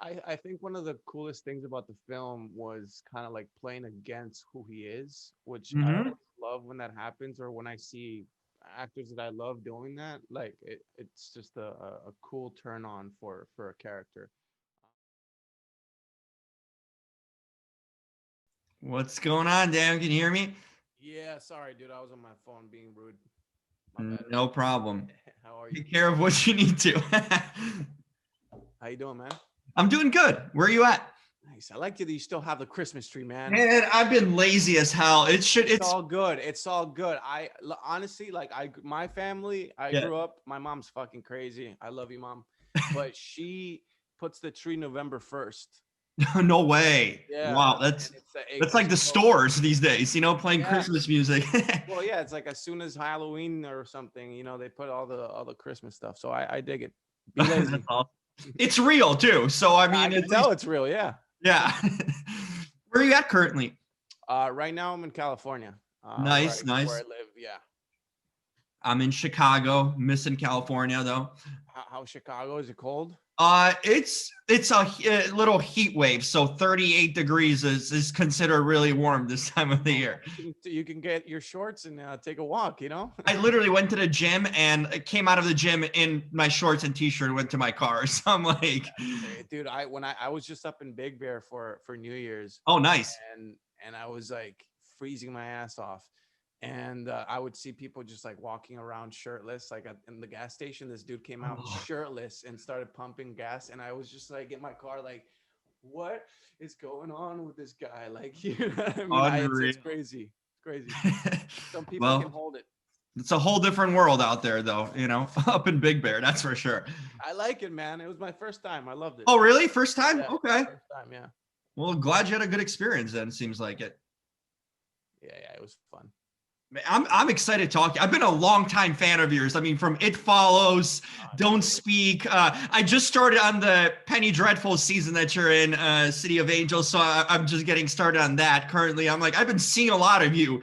I think one of the coolest things about the film was kind of like playing against who he is, which I Hmm. always love when that happens, or when I see actors that I love doing that. Like it's just a cool turn on for a character. What's going on, Dan? Can you hear me? Yeah, sorry, dude. I was on my phone being rude. My bad. No problem. How are you? Take care of what you need to. How you doing, man? I'm doing good. Where are you at? Nice. I like that you still have the Christmas tree, man. Man, I've been lazy as hell. It should, It's it's, all good. It's all good. Honestly, like my family, I yeah. grew up. My mom's fucking crazy. I love you, mom, but she puts the tree November 1st. No way. Yeah, Wow. and That's like the so stores these days, playing yeah. Christmas music. Well, yeah, it's like as soon as Halloween or something, they put all the Christmas stuff. So I dig it. Be That's lazy. awesome. It's real too. So, I I mean, can at least, tell it's real. Yeah. yeah. Where are you at currently? Right now I'm in California, Nice, where I nice. live. Yeah. I'm in Chicago, missing California though. How Chicago? Is it cold? It's a little heat wave, so 38 degrees is considered really warm this time of the Oh, year. you can get your shorts and take a walk. I literally went to the gym and came out of the gym in my shorts and t-shirt and went to my car. So I'm like, Dude, I was just up in Big Bear for New Year's, oh, nice. and I was like freezing my ass off, and I would see people just like walking around shirtless, like in the gas station. This dude came out Oh, shirtless and started pumping gas, and I was just like in my car, like, what is going on with this guy? Like, you know what I mean? It's unreal. crazy, it's crazy. Some people can Well, hold it. it's a whole different world out there, though, up in Big Bear, that's for sure. I like it, man. It was my first time. I loved it. Oh, really? First time? Yeah, Okay. first time. Yeah, Well, glad you had a good experience then, seems like it. yeah. It was fun. I'm excited to talk. I've been a long time fan of yours. I mean, from It Follows, Don't Dude. Speak. I just started on the Penny Dreadful season that you're in, City of Angels. So I'm just getting started on that currently. I'm like, I've been seeing a lot of you,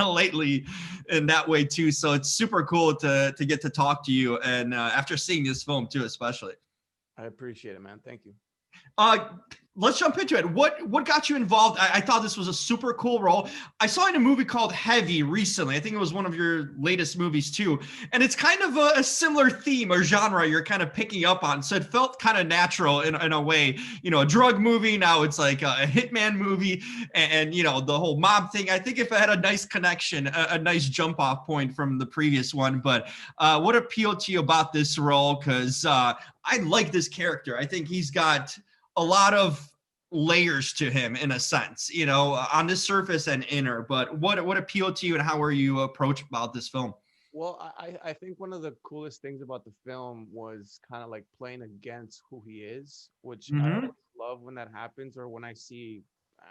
lately in that way too. So it's super cool to get to talk to you. And after seeing this film too, especially. I appreciate it, man. Thank you. Uh, let's jump into it. What got you involved? I thought this was a super cool role. I saw in a movie called Heavy recently. I think it was one of your latest movies too, and it's kind of a similar theme or genre you're kind of picking up on. So it felt kind of natural in a way. A drug movie. Now it's like a hitman movie, and the whole mob thing. I think if I had a nice connection, a nice jump off point from the previous one. But what appealed to you about this role? Because I like this character. I think he's got a lot of layers to him in a sense, on the surface and inner. But what appealed to you and how were you approached about this film? Well, I think one of the coolest things about the film was kind of like playing against who he is, which I Hmm. always love when that happens, or when I see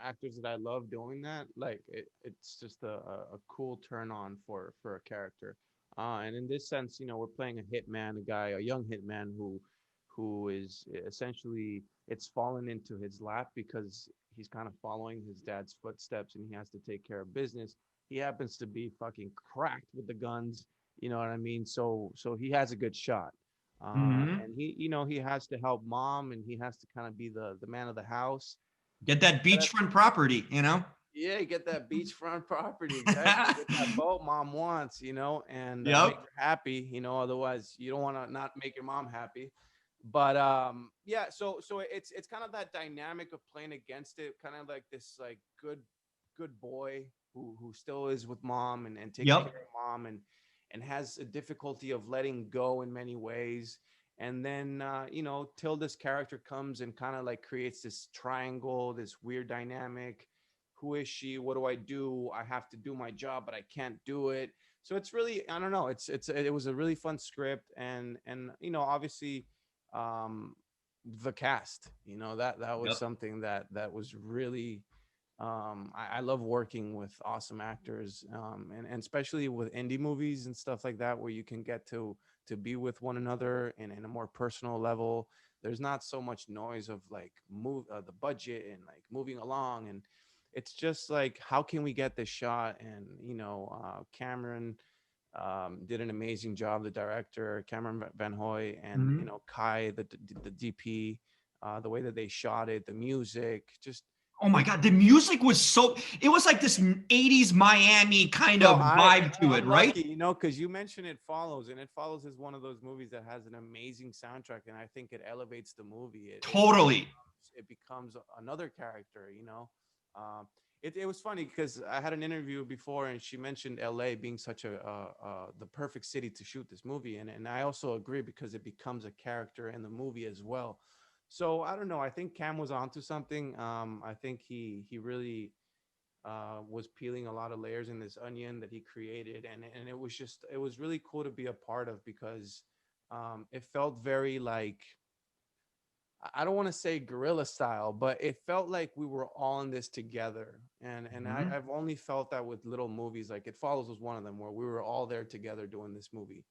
actors that I love doing that. Like it's just a cool turn on for a character. And in this sense, we're playing a hitman, a young hitman who is essentially, it's fallen into his lap because he's kind of following his dad's footsteps, and he has to take care of business. He happens to be fucking cracked with the guns, you know what I mean? So he has a good shot. Hmm. And he has to help mom, and he has to kind of be the man of the house. Get that But beachfront property. yeah, you get that beachfront property, exactly. Get that boat mom wants, and make Yep. her happy, otherwise you don't want to not make your mom happy. But yeah, so it's kind of that dynamic of playing against it, kind of like this like good boy who still is with mom, and taking care Yep. of mom, and has a difficulty of letting go in many ways. And then Tilda's character comes and kind of like creates this triangle, this weird dynamic. Who is she? What do I do? I have to do my job, but I can't do it. So it's really, I don't know, it was a really fun script. And obviously, um the cast, that was Yep. something that was really, I love working with awesome actors, and especially with indie movies and stuff like that, where you can get to be with one another and in a more personal level. There's not so much noise of like the budget and like moving along, and it's just like, how can we get this shot? And Cameron did an amazing job. The director, Cameron Van Hoy, and Hmm. Kai, the DP. the way that they shot it, the music, just Oh my it, God, the music was it was like this 80s Miami kind bro, of vibe to it, I'm right? lucky, you know, because you mentioned It Follows, and It Follows is one of those movies that has an amazing soundtrack, and I think it elevates the movie. Totally. It becomes another character, you know. Um, it was funny because I had an interview before, and she mentioned LA being such the perfect city to shoot this movie, and I also agree because it becomes a character in the movie as well. So I don't know. I think Cam was onto something. I think he really was peeling a lot of layers in this onion that he created, and it was really cool to be a part of because it felt very like, I don't want to say guerrilla style, but it felt like we were all in this together. Mhm. I've only felt that with little movies, like It Follows was one of them, where we were all there together doing this movie.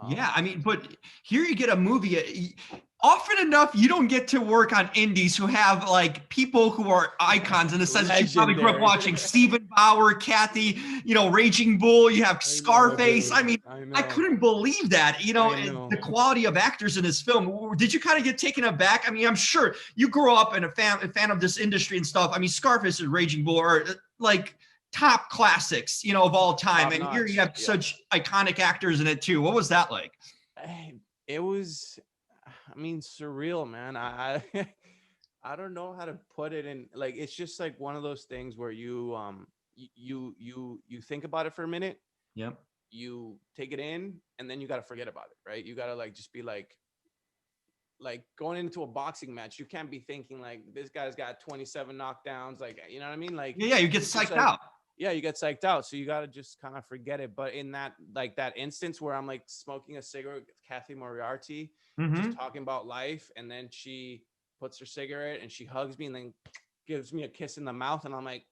Yeah, Um, I mean, but here you get a movie. Often enough, you don't get to work on indies who have like people who are icons in the sense that you probably grew up Legendary. watching Stephen Bauer, Kathy, Raging Bull. You have I know, Scarface. I dude. mean, I I know. couldn't believe that. I And know. the quality of actors in this film. Did you kind of get taken aback? I mean, I'm sure you grew up in a fan of this industry and stuff. I mean, Scarface and Raging Bull are like top classics, of all time. Top And here you notch. have Yeah. such iconic actors in it too. What was that like? It was, I mean, surreal, man. I don't know how to put it in. Like, it's just like one of those things where you think about it for a minute, Yep. you take it in, and then you got to forget about it, right? You got to like just be like going into a boxing match. You can't be thinking like this guy's got 27 knockdowns, like, you know what I mean? Like, Yeah, you get it's just psyched like, out. yeah, you get psyched out, so you got to just kind of forget it. But in that, like, that instance where I'm like smoking a cigarette with Kathy Moriarty, just Hmm. talking about life, and then she puts her cigarette and she hugs me and then gives me a kiss in the mouth, and I'm like,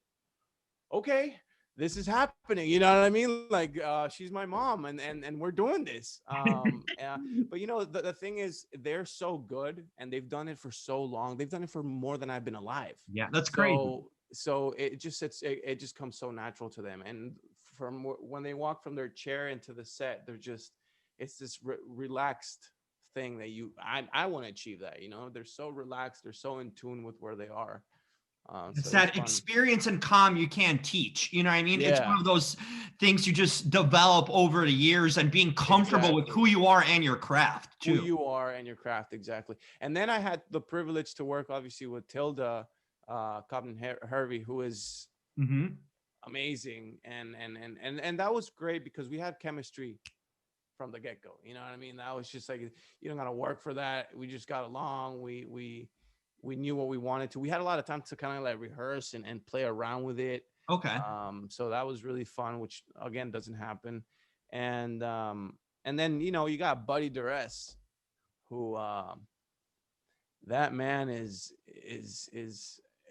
okay, this is happening, you know what I mean? Like, she's my mom, and we're doing this. But you know, the thing is, they're so good, and they've done it for so long. They've done it for more than I've been alive. Yeah, that's crazy. So it just comes so natural to them, and from when they walk from their chair into the set, they're just, it's this relaxed thing that I want to achieve that, you know. They're so relaxed, they're so in tune with where they are. So It's it was that fun. experience and calm you can't teach. You know what I mean? It's one Yeah, of those things you just develop over the years and being comfortable with who exactly. you are and your craft Who too. you are and your craft, exactly. And then I had the privilege to work obviously with Tilda Cobden Hervey, who is Hmm. amazing, and that was great because we had chemistry from the get-go, you know what I mean? That was just like, you don't got to work for that. We just got along. We knew what we wanted to. We had a lot of time to kind of like rehearse and play around with it. Okay. So that was really fun, which again doesn't happen. And and then, you know, you got Buddy Duress, who that man is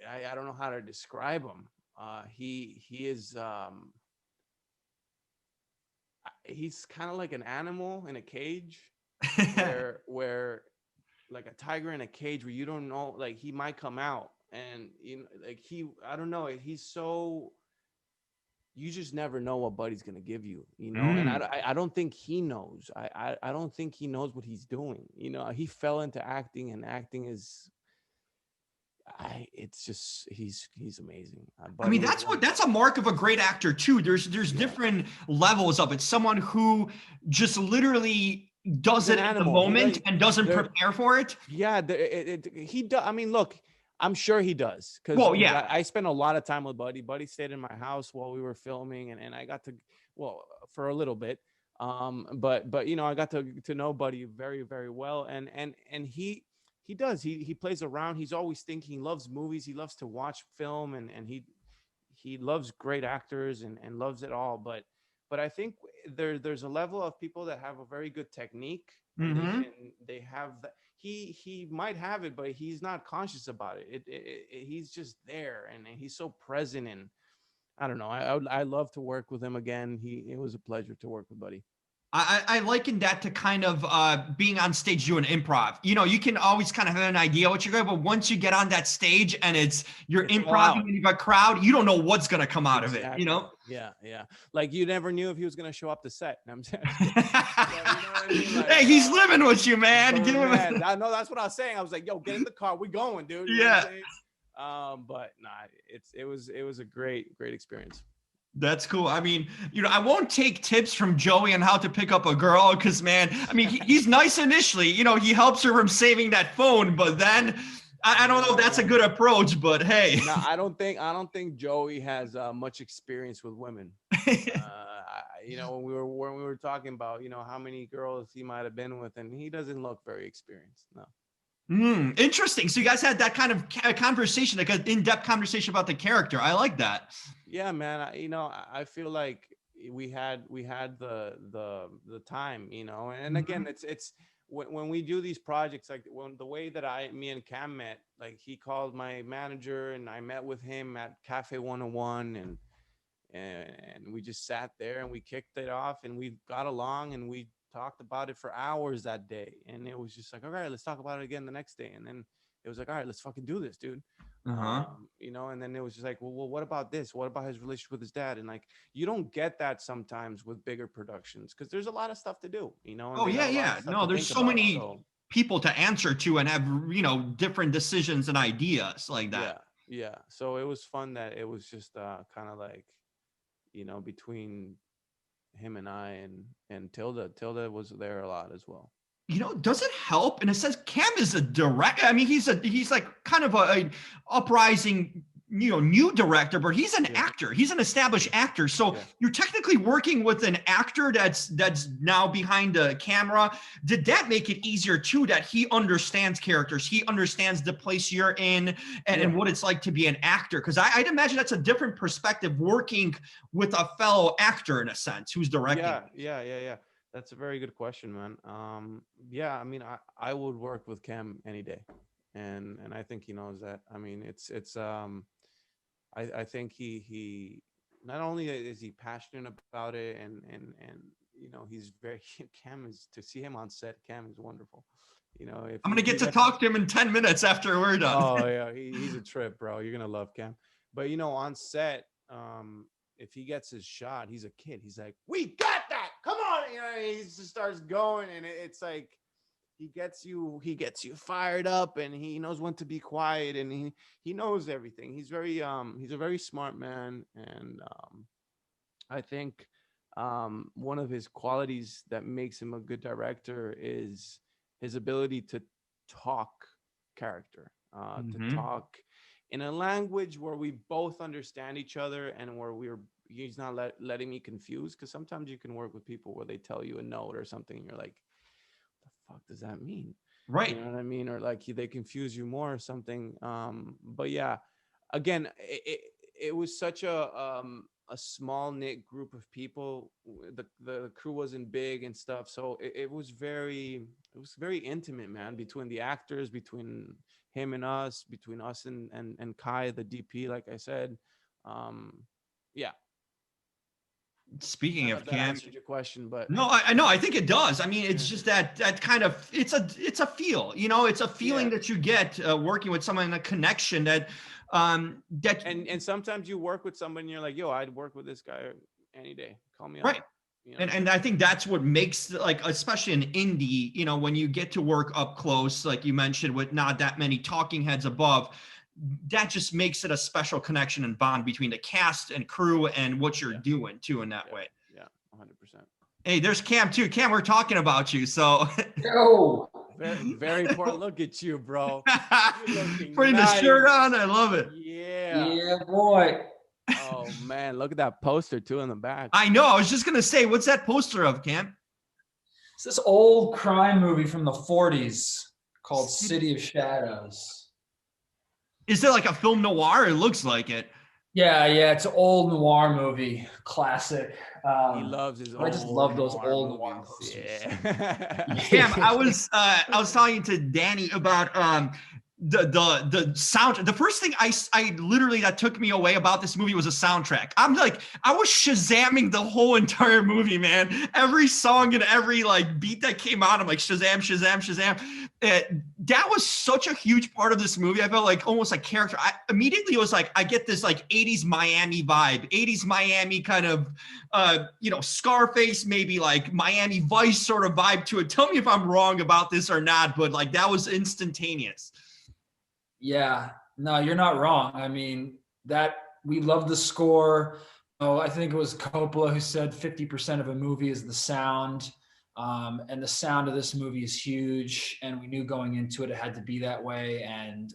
I don't know how to describe him. He is he's kind of like an animal in a cage, where like a tiger in a cage, where you don't know, like, he might come out, and you know, like, I don't know, he's so, you just never know what Buddy's gonna give you, you know. And Mm. I don't think he knows. I don't think he knows what he's doing. You know, he fell into acting, and acting is, it's just, he's amazing. I mean, Buddy is one. that's a mark of a great actor too. There's Yeah, different levels of it. Someone who just literally he's does an it in the animal. He moment does. and doesn't There, prepare for it. yeah, he does. I mean, look, I'm sure he does, Well, because yeah. I spent a lot of time with Buddy. Buddy stayed in my house while we were filming, and I got to, well, for a little bit. But you know, I got to know Buddy very, very well, and he does. He plays around. He's always thinking. He loves movies. He loves to watch film, and he loves great actors, and loves it all. But I think there's a level of people that have a very good technique, and Hmm. they have that. He might have it, but he's not conscious about it. He's just there, and he's so present. And I don't know. I love to work with him again. It was a pleasure to work with Buddy. I liken that to kind of being on stage doing improv. You can always kind of have an idea what you're going, but once you get on that stage and you're It's all improv out. and you've got crowd, you don't know what's going to come out of it. Exactly. Yeah. Like you never knew if he was gonna show up to set. I'm saying, yeah, you know what I mean? Like, Hey, he's living with you, man. but Give him. man, I know that's what I was saying. I was like, yo, get in the car, we going, dude. You know what I'm Yeah. saying? But nah, it was a great experience. That's cool. I mean, I won't take tips from Joey on how to pick up a girl because, man, I mean, he's nice initially. He helps her from saving that phone, but then I don't know if that's a good approach. But hey, no, I don't think Joey has much experience with women. When we were talking about how many girls he might have been with, and he doesn't look very experienced. No. Interesting. So you guys had that kind of conversation, like an in-depth conversation about the character. I like that. Yeah, man. I feel like we had the time, and again, it's when we do these projects, like when the way that me and Cam met, like he called my manager and I met with him at Cafe 101, and we just sat there and we kicked it off and we got along and we talked about it for hours that day, and it was just like, all right, let's talk about it again the next day, and then it was like, all right, let's fucking do this, dude. And then it was just like, well, what about this? What about his relationship with his dad? And like, you don't get that sometimes with bigger productions because there's a lot of stuff to do, and Oh they yeah, got a lot of yeah. stuff No, to there's think so about, many so people to answer to and have, different decisions and ideas like that. yeah. So it was fun that it was just kind of like, between him and I and Tilda was there a lot as well. Does it help? And it says Cam is a direct. I mean, he's like kind of a uprising, new director, but he's an actor. He's an established actor. So you're technically working with an actor that's now behind the camera. Did that make it easier too? That he understands characters, he understands the place you're in, and what it's like to be an actor. Because I'd imagine that's a different perspective working with a fellow actor in a sense who's directing. Yeah. That's a very good question, man. I mean, I would work with Cam any day, and I think he knows that. I mean, I think he not only is he passionate about it, and he's very Cam is to see him on set. Cam is wonderful. If I'm he, gonna he get to gets talk to him in 10 minutes after we're done. oh yeah, he's a trip, bro. You're gonna love Cam. But on set, if he gets his shot, he's a kid. He's like, "We got that! Come on!" He just starts going, and it's like he gets you fired up, and he knows when to be quiet, and he knows everything. He's a very smart man, and I think one of his qualities that makes him a good director is his ability to talk character, to talk in a language where we both understand each other and where he's not letting me confuse. Because sometimes you can work with people where they tell you a note or something and you're like, what the fuck does that mean? Right. You know what I mean? Or like they confuse you more or something. But yeah, again, it was such a small knit group of people. The crew wasn't big and stuff, so it was very intimate, man, between the actors, between him and us, between us and Kai, the DP, like I said. Yeah. Speaking of That Cam, answered your question, but no, I know. I think it does. I mean, it's just that kind of it's a feel. It's a feeling that you get working with someone, a connection that and sometimes you work with someone and you're like, yo, I'd work with this guy any day. Call me right. up. And I think that's what makes, like, especially an indie, when you get to work up close, like you mentioned, with not that many talking heads above, that just makes it a special connection and bond between the cast and crew and what you're doing too in that way. Yeah, 100%. Hey, there's Cam too. Cam, we're talking about you. So Yo. Very important. Look at you, bro. Putting the shirt on. I love it. Yeah, boy. Oh man, look at that poster too in the back. I know. I was just gonna say, what's that poster of, Cam? It's this old crime movie from the 40s called City of Shadows. Is it like a film noir? It looks like it. Yeah, it's an old noir movie, classic. He loves his. I just love those old noir noir posters. Yeah. Cam, I was talking to Danny about the sound. The first thing I literally that took me away about this movie was a soundtrack. I'm like, I was Shazamming the whole entire movie, man. Every song and every like beat that came out, I'm like Shazam, Shazam, Shazam. That was such a huge part of this movie. I felt like almost like character. I immediately was like, I get this like 80s Miami vibe, 80s Miami kind of Scarface, maybe like Miami Vice sort of vibe to it. Tell me if I'm wrong about this or not, but like that was instantaneous. Yeah, no, you're not wrong. I mean, that we love the score. Oh, I think it was Coppola who said 50% of a movie is the sound. And the sound of this movie is huge. And we knew going into it, it had to be that way. And,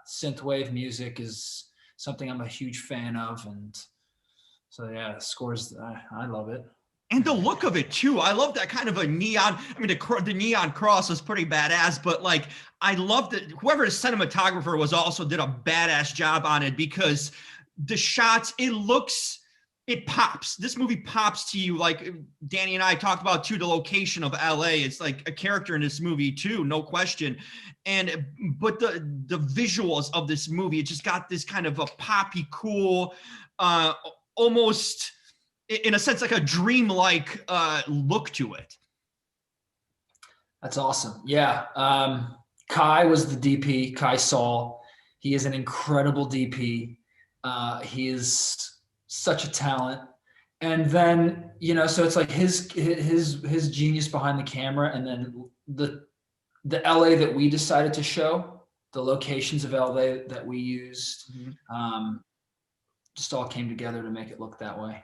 synthwave music is something I'm a huge fan of. And so, yeah, the scores, I love it. And the look of it too. I love that kind of a neon. I mean, the neon cross was pretty badass, but like, I loved it. Whoever the cinematographer was also did a badass job on it because the shots, it pops. This movie pops to you. Like Danny and I talked about too, the location of LA. It's like a character in this movie too, no question. But the visuals of this movie, it just got this kind of a poppy, cool, almost in a sense, like a dreamlike look to it. That's awesome. Yeah. Kai was the DP, Kai Saul. He is an incredible DP. He is such a talent. And then, so it's like his genius behind the camera. And then the LA that we decided to show, the locations of LA that we used, just all came together to make it look that way.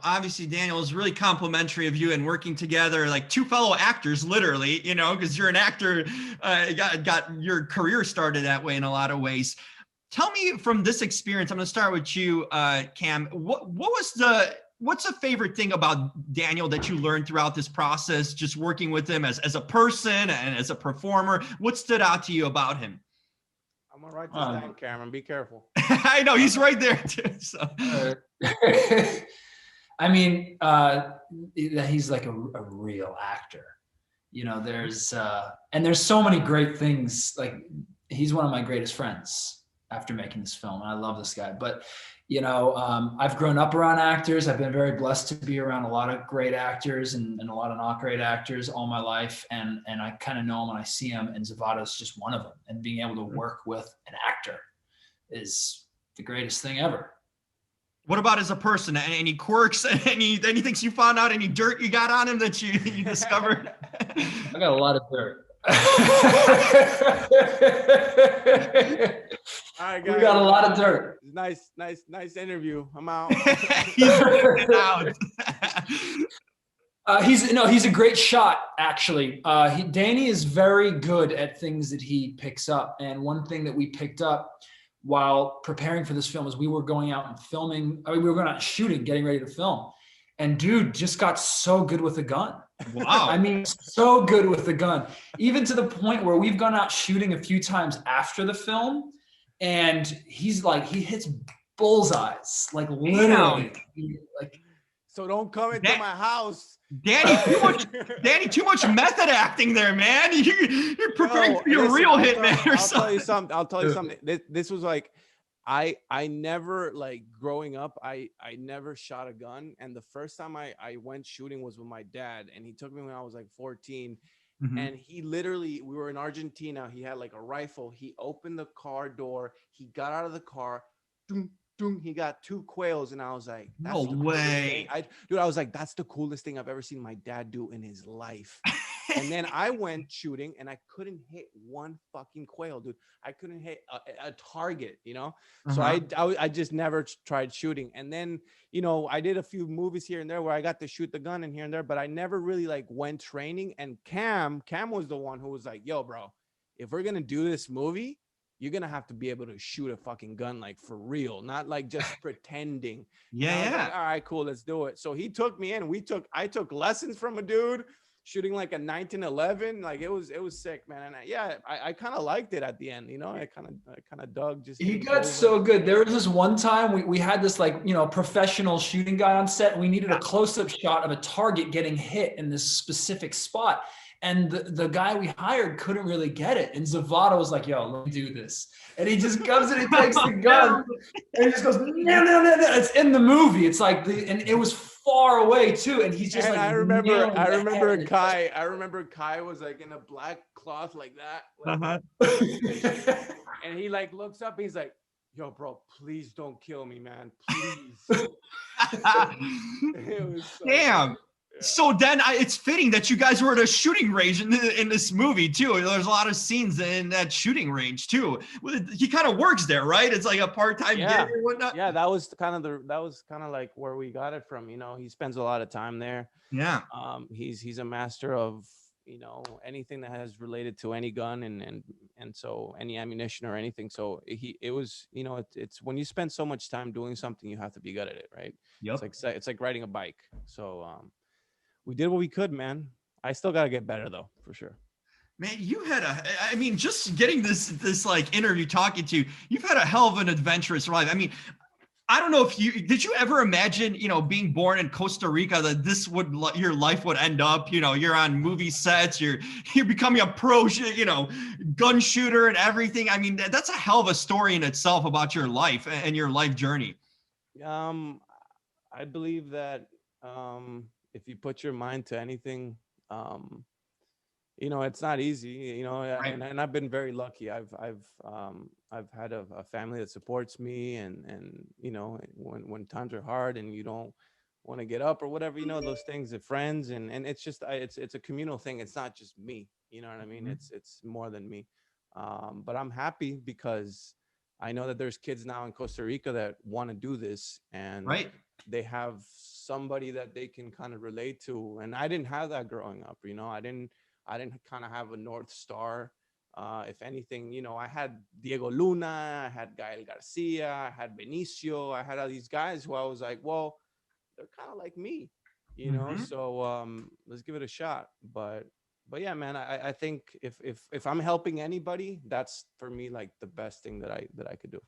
Obviously Daniel is really complimentary of you and working together like two fellow actors, literally, because you're an actor, got your career started that way in a lot of ways. Tell me from this experience, I'm going to start with you, Cam, what's a favorite thing about Daniel that you learned throughout this process, just working with him as a person and as a performer? What stood out to you about him? I'm going to write this down, Cameron. Be careful. I know, he's right there too. So. I mean, he's like a real actor, there's so many great things. Like he's one of my greatest friends after making this film. And I love this guy, but I've grown up around actors. I've been very blessed to be around a lot of great actors and a lot of not great actors all my life. And I kind of know him when I see him, and Zovatto is just one of them. And being able to work with an actor is the greatest thing ever. What about as a person? Any quirks? Any things you found out? Any dirt you got on him that you discovered? I got a lot of dirt. All right, guys. We got a lot of dirt. Nice interview. I'm out. He's out. He's a great shot, actually. Danny is very good at things that he picks up. And one thing that we picked up while preparing for this film is we were going out and filming. We were going out shooting, getting ready to film. And dude just got so good with a gun. Wow. I mean, so good with the gun, even to the point where we've gone out shooting a few times after the film. And he's like, he hits bullseyes, like literally. Like, so don't come into my house. Danny, too much method acting there, man. You're preparing for your real hitman or something. I'll tell you something. This was like, I never, like, growing up, I never shot a gun. And the first time I went shooting was with my dad, and he took me when I was like 14. Mm-hmm. And he literally, we were in Argentina. He had like a rifle. He opened the car door. He got out of the car. He got 2 quails, and I was like, no way. I was like, that's the coolest thing I've ever seen my dad do in his life. And then I went shooting, and I couldn't hit one fucking quail, dude. I couldn't hit a target, So I just never tried shooting. And then, I did a few movies here and there where I got to shoot the gun and here and there, but I never really like went training. And Cam was the one who was like, yo, bro, if we're going to do this movie, you're going to have to be able to shoot a fucking gun, like for real, not like just pretending. Yeah. Like, all right, cool. Let's do it. So he took me in. I took lessons from a dude shooting like a 1911. Like it was sick, man. And I kind of liked it at the end, I kind of dug. Just he got so good. There was this one time we had this like, professional shooting guy on set. We needed a close-up shot of a target getting hit in this specific spot. And the guy we hired couldn't really get it. And Zovatto was like, yo, let me do this. And he just comes and he takes the gun and he just goes, no, no, no, no. It's in the movie. It's like and it was far away too. And he's just And like, I remember Kai. I remember Kai was like in a black cloth like that. Uh-huh. And he like looks up, he's like, yo, bro, please don't kill me, man. Please. It was so Damn. good. Yeah. So then it's fitting that you guys were at a shooting range in this movie too. There's a lot of scenes in that shooting range too. He kind of works there, right? It's like a part-time gig or whatnot. Yeah, that was kind of like where we got it from. You know, he spends a lot of time there. Yeah. He's a master of, you know, anything that has related to any gun and so any ammunition or anything. So it was, you know, it's when you spend so much time doing something, you have to be good at it, right? Yep. It's like riding a bike. So we did what we could, man. I still gotta get better though, for sure. Man, I mean, just getting this like interview talking to you, you've had a hell of an adventurous life. I mean, I don't know if did you ever imagine, you know, being born in Costa Rica, that your life would end up, you know, you're on movie sets, you're becoming a pro, you know, gun shooter and everything. I mean, that's a hell of a story in itself about your life and your life journey. I believe that if you put your mind to anything, you know, it's not easy, you know, Right. and I've been very lucky. I've had a family that supports me, and you know, when times are hard and you don't want to get up or whatever, you know, those things, of friends, and it's just it's a communal thing. It's not just me, you know what I mean? It's more than me. But I'm happy because I know that there's kids now in Costa Rica that want to do this, and Right. they have somebody that they can kind of relate to. And I didn't have that growing up, you know. I didn't kind of have a North Star. If anything, you know, I had Diego Luna, I had Gael Garcia, I had Benicio, I had all these guys who I was like, well, they're kind of like me, you know. So let's give it a shot. But yeah, man, I think if I'm helping anybody, that's for me like the best thing that I could do.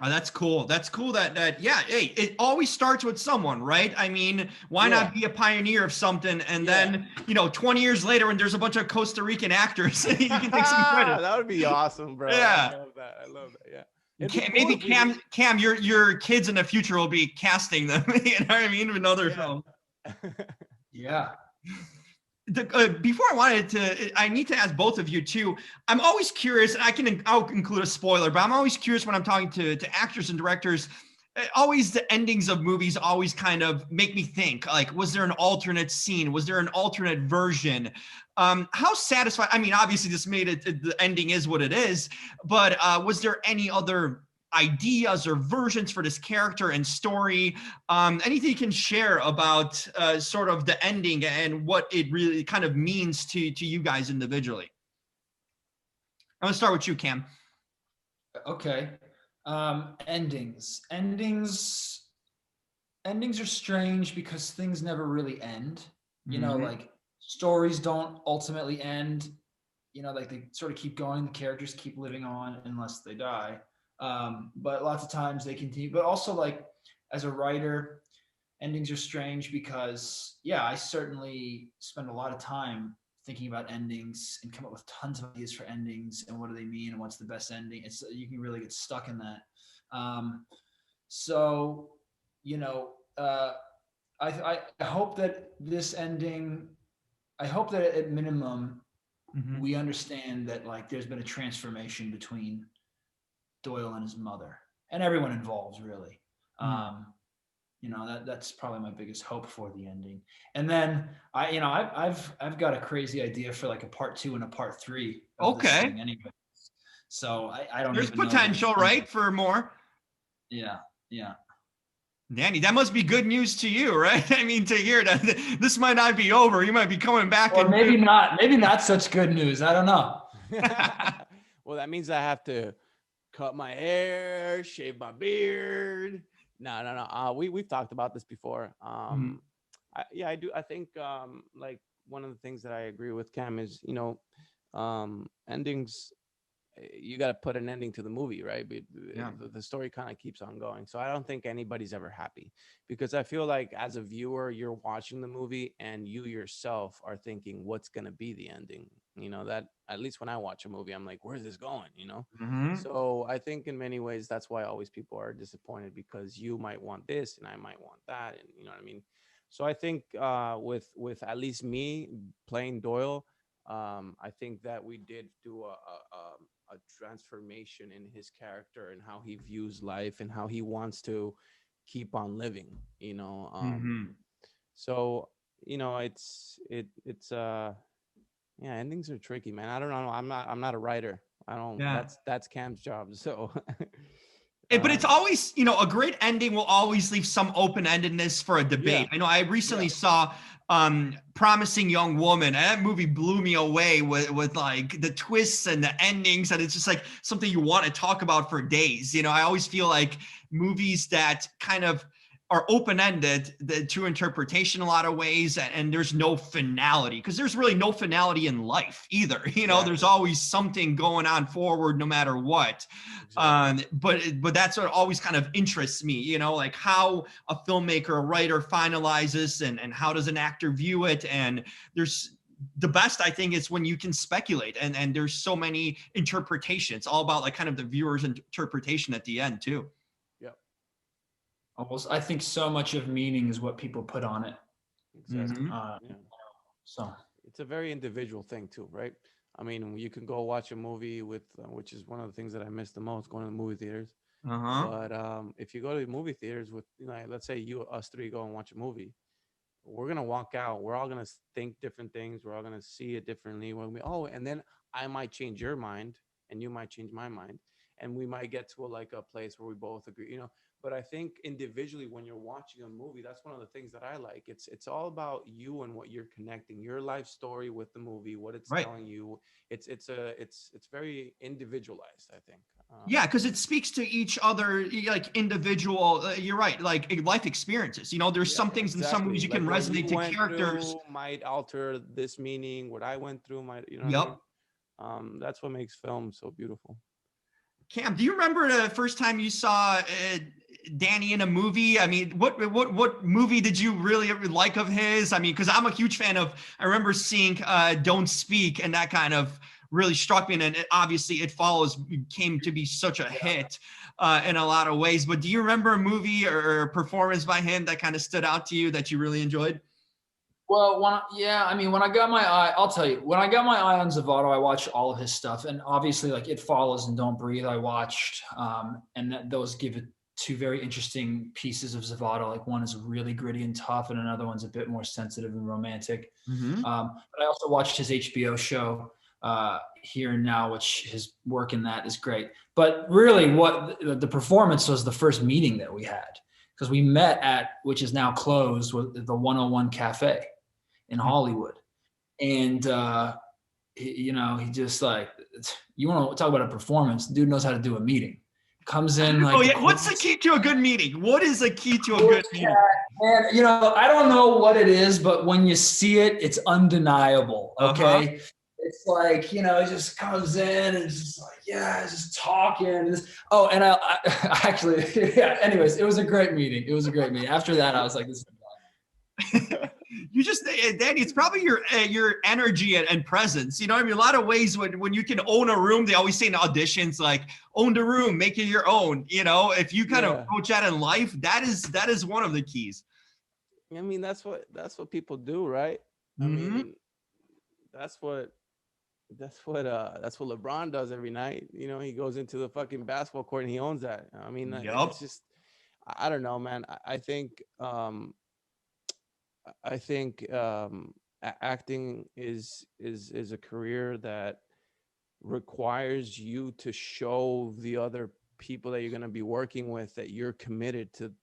Oh, that's cool. That's cool that yeah, hey, it always starts with someone, right? I mean, why not be a pioneer of something and then, you know, 20 years later when there's a bunch of Costa Rican actors, you can take some credit. That would be awesome, bro. Yeah. I love that. Yeah. It'd be cool Maybe if Cam, your kids in the future will be casting them. You know what I mean? Another film. Yeah. Before I need to ask both of you too. I'm always curious, and I'll include a spoiler, but I'm always curious when I'm talking to actors and directors. Always the endings of movies always kind of make me think, like, was there an alternate scene? Was there an alternate version? How satisfied? I mean, obviously this made it, the ending is what it is, but was there any other ideas or versions for this character and story? Anything you can share about sort of the ending and what it really kind of means to you guys individually? I'm gonna start with you, Cam. Okay. Endings are strange because things never really end. You know, like stories don't ultimately end. You know, like they sort of keep going. The characters keep living on unless they die. But lots of times they continue. But also, like, as a writer, endings are strange because, yeah, I certainly spend a lot of time thinking about endings and come up with tons of ideas for endings and what do they mean and what's the best ending. You can really get stuck in that. So, you know, I hope that this ending, I hope that at minimum we understand that, like, there's been a transformation between Doyle and his mother and everyone involved, really. You know, that's probably my biggest hope for the ending. And then I've got a crazy idea for like a part 2 and a part 3 of this thing anyway. So I don't There's even know potential, right, for more. Yeah. Danny, that must be good news to you, right? I mean, to hear that this might not be over. You might be coming back. Or maybe not such good news. I don't know. Well, that means I have to cut my hair, shave my beard. No. We've talked about this before. I do. I think like one of the things that I agree with Cam is, you know, endings you got to put an ending to the movie, right? But Yeah. the story kind of keeps on going. So I don't think anybody's ever happy, because I feel like as a viewer, you're watching the movie and you yourself are thinking, what's going to be the ending? That at least when I watch a movie, I'm like, where's this going? Hmm. So I think in many ways, that's why always people are disappointed, because you might want this and I might want that. And you know what I mean? So I think with at least me playing Doyle, I think that we did do a transformation in his character and how he views life and how he wants to keep on living. Hmm. So it's yeah, endings are tricky, man. I don't know. I'm not a writer. I don't. Yeah. That's Cam's job. So, But it's um, always, a great ending will always leave some open-endedness for a yeah, debate. I know I yeah, recently saw Promising Young Woman, and that movie blew me away with like the twists and the endings, and it's just like something you want to talk about for days. I always feel like movies that kind of are open-ended to interpretation in a lot of ways, and there's no finality, because there's really no finality in life either. There's exactly, always something going on forward no matter what. exactly. But that's what always kind of interests me, like how a filmmaker, a writer finalizes, and how does an actor view it. And there's the best, I think, is when you can speculate, and there's so many interpretations, all about like kind of the viewer's interpretation at the end too. Yep, Almost, I think so much of meaning is what people put on it. exactly. Hmm. Uh, Yeah, so it's a very individual thing too, right? I mean, you can go watch a movie with, which is one of the things that I miss the most, going to the movie theaters. Uh-huh. But if you go to the movie theaters with, let's say us three go and watch a movie, we're gonna walk out. We're all gonna think different things. We're all gonna see it differently. And then I might change your mind, and you might change my mind, and we might get to a place where we both agree. But I think individually, when you're watching a movie, that's one of the things that I like. It's all about you and what you're connecting your life story with the movie, what it's Right. telling you. It's very individualized, I think. Yeah, because it speaks to each other, like individual. You're right, like life experiences. There's Yeah, some things in some movies exactly. you Like can what you resonate to went characters. through might alter this meaning. What I went through might, you know what I mean? Yep. That's what makes film so beautiful. Cam, do you remember the first time you saw Danny in a movie? I mean, what movie did you really like of his? I mean, because I'm a huge fan of. I remember seeing Don't Speak, and that kind of really struck me. And obviously, It Follows came to be such a hit in a lot of ways. But do you remember a movie or performance by him that kind of stood out to you that you really enjoyed? Well, I mean, when I got my eye, I'll tell you, when I got my eye on Zovatto, I watched all of his stuff, and obviously, like It Follows and Don't Breathe, I watched, those give it two very interesting pieces of Zovatto. Like one is really gritty and tough, and another one's a bit more sensitive and romantic. Mm-hmm. But I also watched his HBO show, Here and Now, which his work in that is great. But really, what the performance was the first meeting that we had, because we met at, which is now closed, with the 101 Cafe in Hollywood. And, he just like, you want to talk about a performance, dude knows how to do a meeting. Comes in Oh like the yeah, what's the quickest. key to a good meeting? What is the key to a good meeting? Man, I don't know what it is, but when you see it, it's undeniable. Uh-huh. Okay. It's like, he just comes in and it's just like, yeah, just talking. Oh, and I actually, yeah, anyways, it was a great meeting. It was a great meeting. After that, I was like, this is You just, Danny, it's probably your energy and presence. I mean, a lot of ways when you can own a room, they always say in auditions, like, own the room, make it your own. If you kind of Yeah. approach that in life, that is one of the keys. I mean, that's what people do, right? I Mm-hmm. mean, that's what that's what LeBron does every night. He goes into the fucking basketball court and he owns that. I mean, it's Yep. just I don't know, man. I think acting is a career that requires you to show the other people that you're going to be working with that you're committed to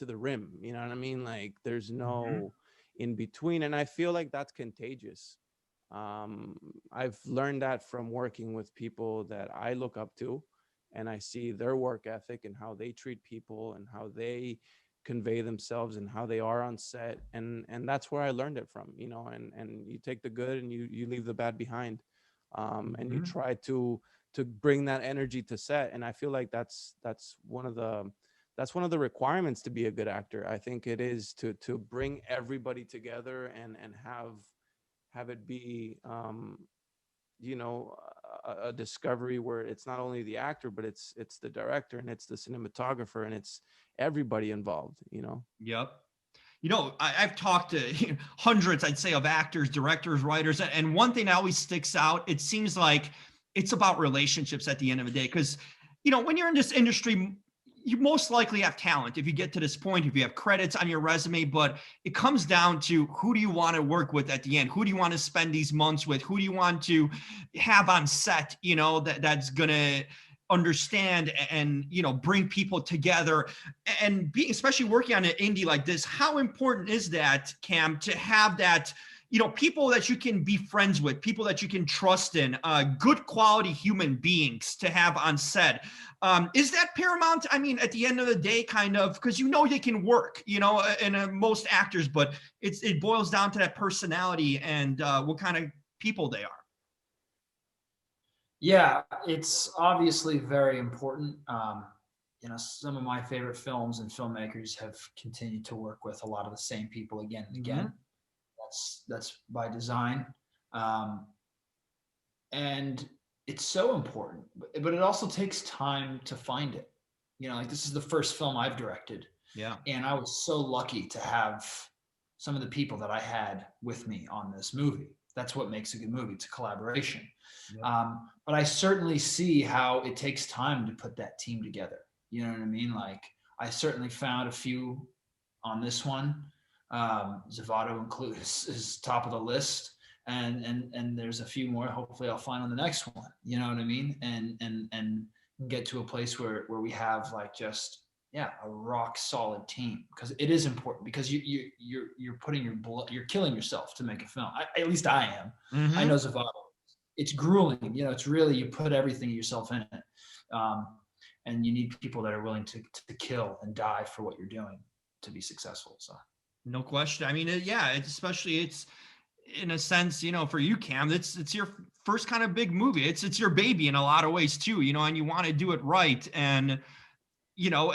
the rim. You know what I mean? Like there's Mm-hmm. no in between, and I feel like that's contagious. I've learned that from working with people that I look up to, and I see their work ethic and how they treat people and how they convey themselves and how they are on set, and that's where I learned it from. And you take the good and you leave the bad behind, and you Mm-hmm. try to to bring that energy to set. And I feel like that's one of the requirements to be a good actor. I think it is to bring everybody together and have it be a discovery where it's not only the actor, but it's the director and it's the cinematographer and it's everybody involved. Yep. I've talked to hundreds, I'd say, of actors, directors, writers, and one thing that always sticks out, it seems like it's about relationships at the end of the day. Because, when you're in this industry, you most likely have talent if you get to this point, if you have credits on your resume, but it comes down to who do you want to work with at the end? Who do you want to spend these months with? Who do you want to have on set, that's going to understand and bring people together, and being, especially working on an indie like this, how important is that, Cam, to have that, people that you can be friends with, people that you can trust in, good quality human beings to have on set? Is that paramount? I mean, at the end of the day, kind of, because they can work, in most actors, but it boils down to that personality and what kind of people they are. Yeah, it's obviously very important. Some of my favorite films and filmmakers have continued to work with a lot of the same people again and again. Mm-hmm. That's by design. And it's so important, but it also takes time to find it. Like, this is the first film I've directed. Yeah. And I was so lucky to have some of the people that I had with me on this movie. That's what makes a good movie. It's a collaboration. Yep. But I certainly see how it takes time to put that team together. You know what I mean? Like, I certainly found a few on this one. Zovatto is top of the list, and there's a few more. Hopefully, I'll find on the next one. You know what I mean? And get to a place where we have like just a rock solid team, because it is important, because you're putting your blood, you're killing yourself to make a film. At least I am. Mm-hmm. I know Zovatto. It's grueling. It's really, you put everything yourself in it. And you need people that are willing to kill and die for what you're doing to be successful. So no question. I mean, it's in a sense, for you, Cam, it's your first kind of big movie. It's your baby in a lot of ways too, and you want to do it right. And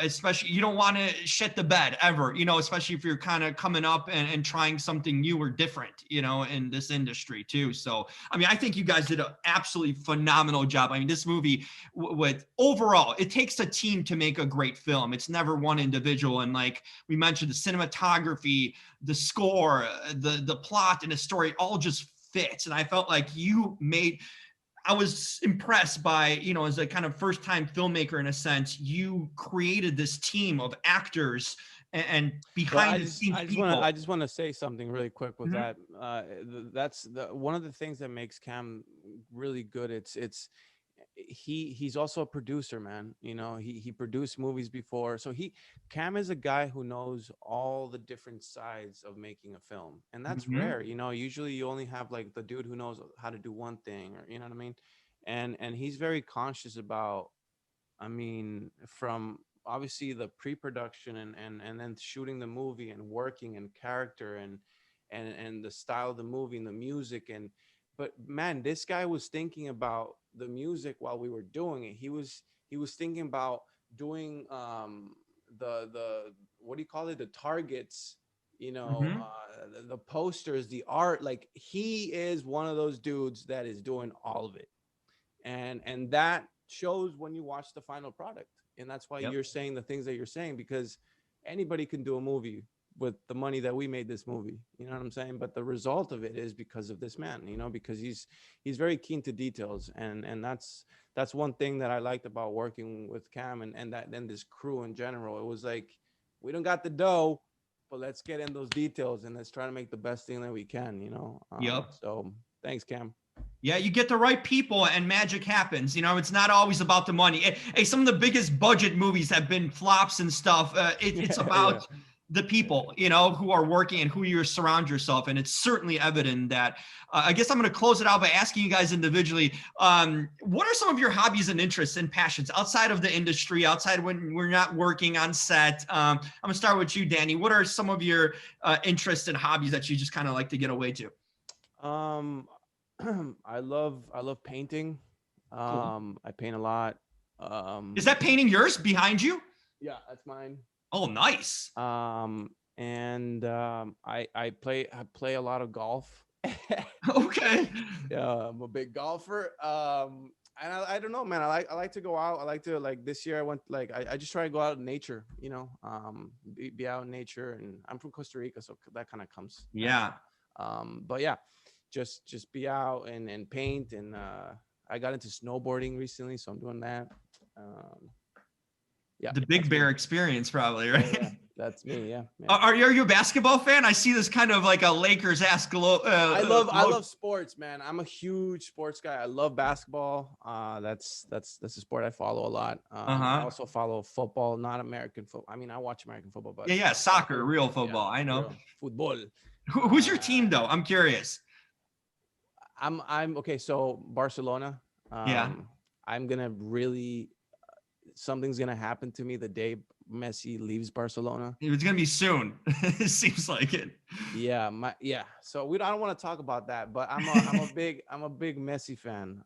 especially, you don't want to shit the bed ever, especially if you're kind of coming up and trying something new or different, in this industry too. So, I mean, I think you guys did an absolutely phenomenal job. I mean, this movie with overall, it takes a team to make a great film. It's never one individual. And like we mentioned, the cinematography, the score, the plot and the story all just fits. And I felt like I was impressed by, as a kind of first time filmmaker, in a sense, you created this team of actors and behind the scenes people. I just want to say something really quick with that. That's one of the things that makes Cam really good. He's also a producer, man. He produced movies before. So Cam is a guy who knows all the different sides of making a film. And that's rare. Usually you only have like the dude who knows how to do one thing, or you know what I mean? And he's very conscious about, from obviously the pre-production and then shooting the movie and working and character and the style of the movie and the music. But man, this guy was thinking about the music while we were doing it. He was thinking about doing the what do you call it, the targets, the posters, the art. Like, he is one of those dudes that is doing all of it, and that shows when you watch the final product. And that's why you're saying the things that you're saying, because anybody can do a movie with the money that we made this movie, you know what I'm saying? But the result of it is because of this man, because he's very keen to details. And that's one thing that I liked about working with Cam and this crew in general. It was like, we don't got the dough, but let's get in those details and let's try to make the best thing that we can, So thanks, Cam. Yeah, you get the right people and magic happens. It's not always about the money. Hey, some of the biggest budget movies have been flops and stuff. It's about the people, who are working and who you surround yourself. And it's certainly evident that, I guess I'm going to close it out by asking you guys individually, what are some of your hobbies and interests and passions outside of the industry, outside when we're not working on set? I'm going to start with you, Danny. What are some of your interests and hobbies that you just kind of like to get away to? I love painting. I paint a lot. Is that painting yours behind you? Yeah, that's mine. Oh, nice. And I play a lot of golf. Okay. Yeah, I'm a big golfer. And I don't know, man. I like to go out. I like to, like, this year I went, like, I just try to go out in nature, be out in nature. And I'm from Costa Rica, so that kind of comes. Yeah. But yeah, just be out and paint. And I got into snowboarding recently, so I'm doing that. Yeah, The Big Bear experience, probably, right? Yeah, that's me. Yeah. Are you a basketball fan? I see this kind of like a Lakers-esque. I love sports, man. I'm a huge sports guy. I love basketball. That's a sport I follow a lot. I also follow football, not American football. I mean, I watch American football, but yeah, soccer, real football. I know. Football. Who's your team, though? I'm curious. I'm okay. So Barcelona. Yeah. I'm gonna really. Something's gonna happen to me the day Messi leaves Barcelona. It's gonna be soon. It seems like it. Yeah, So I don't want to talk about that, but I'm a big Messi fan.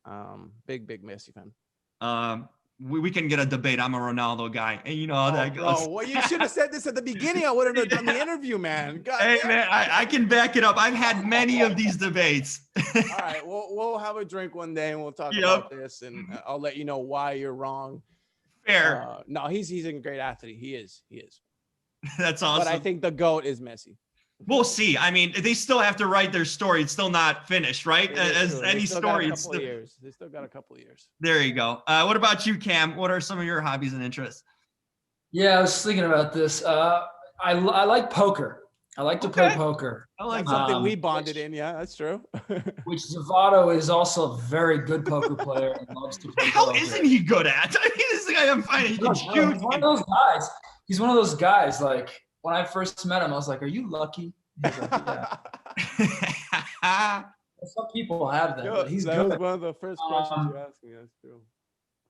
Big Messi fan. We can get a debate. I'm a Ronaldo guy, and you know how that goes. Bro, well, you should have said this at the beginning. I would have done the interview, man. God hey, damn. man, I can back it up. I've had many of these debates. All right, we'll have a drink one day and we'll talk about this, and I'll let you know why you're wrong. Fair. No, he's a great athlete. He is. That's awesome. But I think the GOAT is Messi. We'll see. I mean, they still have to write their story. It's still not finished, right? As any story, it's still. They still got a couple of years. There you go. What about you, Cam? What are some of your hobbies and interests? Yeah, I was thinking about this. I like poker. I like to play poker. I like something we bonded in. Yeah, that's true. Which Zovatto is also a very good poker player and loves to play How poker. isn't he good at? I mean, this guy I'm finding. He can shoot. He's one of those guys. He's one of those guys. Like when I first met him, I was like, "Are you lucky?" He's like, "Yeah." Some people have that, but he's that good. was one of the first questions you asked me. That's true.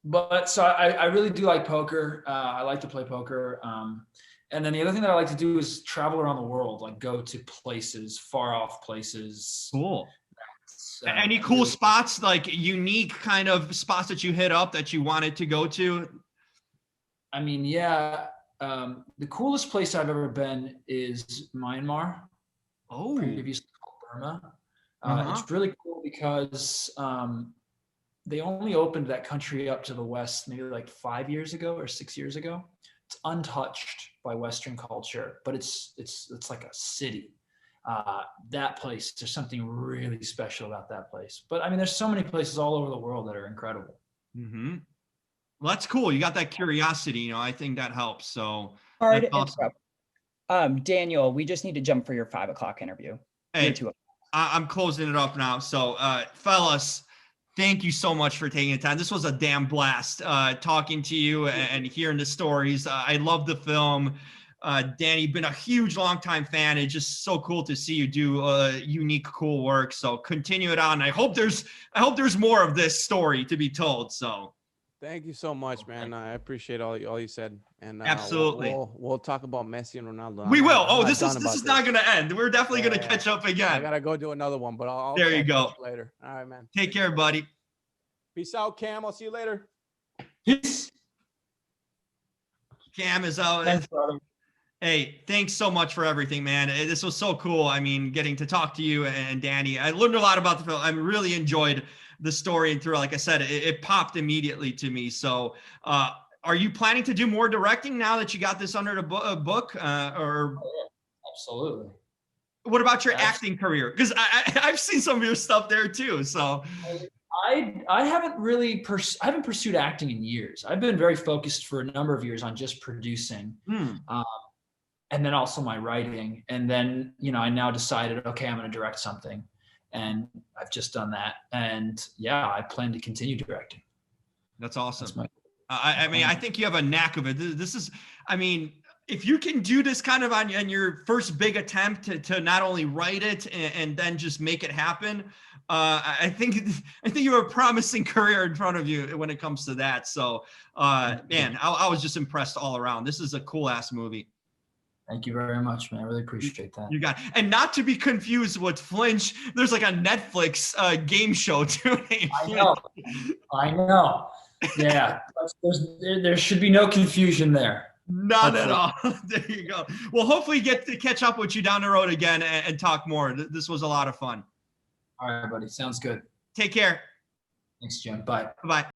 But so I really do like poker. I like to play poker. And then the other thing that I like to do is travel around the world, like go to places, far off places. Cool. Any cool spots, like unique kind of spots that you hit up that you wanted to go to? I mean, yeah. The coolest place I've ever been is Myanmar. Oh. Previously called Burma. It's really cool because they only opened that country up to the West maybe like 5 years ago or 6 years ago. It's untouched by Western culture, but it's like a city. That place, there's something really special about that place. But I mean, there's so many places all over the world that are incredible. Mm-hmm. Well, that's cool. You got that curiosity, I think that helps. So sorry to interrupt. Daniel, we just need to jump for your 5 o'clock interview. Hey, I'm closing it up now. So fellas, thank you so much for taking the time. This was a damn blast talking to you and hearing the stories. I love the film. Danny, been a huge longtime fan. It's just so cool to see you do unique, cool work. So continue it on. I hope there's more of this story to be told. So thank you so much, man. I appreciate all you said. And absolutely, we'll talk about Messi and Ronaldo. We will. Oh, this is not going to end. We're definitely going to catch up again. I gotta go do another one, but I'll there you go later. All right, man. Take care, buddy. Peace out, Cam. I'll see you later. Peace. Cam is out. Thanks, brother. Hey, thanks so much for everything, man. This was so cool. I mean, getting to talk to you and Danny. I learned a lot about the film. I really enjoyed the story and through. Like I said, it popped immediately to me. So, are you planning to do more directing now that you got this under the book? Or absolutely. What about your acting career? Because I've seen some of your stuff there too. So. I haven't really I haven't pursued acting in years. I've been very focused for a number of years on just producing. And then also my writing. And then, I now decided, okay, I'm going to direct something. And I've just done that. And yeah, I plan to continue directing. That's awesome. I mean, I think you have a knack of it. This is, I mean, if you can do this kind of on your first big attempt to not only write it and then just make it happen, I think you have a promising career in front of you when it comes to that. So, man, I was just impressed all around. This is a cool ass movie. Thank you very much, man. I really appreciate that. You got, and not to be confused with Flinch. There's like a Netflix game show too. I know. Yeah, there should be no confusion there. Not at all. There you go. Well, hopefully get to catch up with you down the road again and talk more. This was a lot of fun. All right, buddy. Sounds good. Take care. Thanks, Jim. Bye. Bye-bye.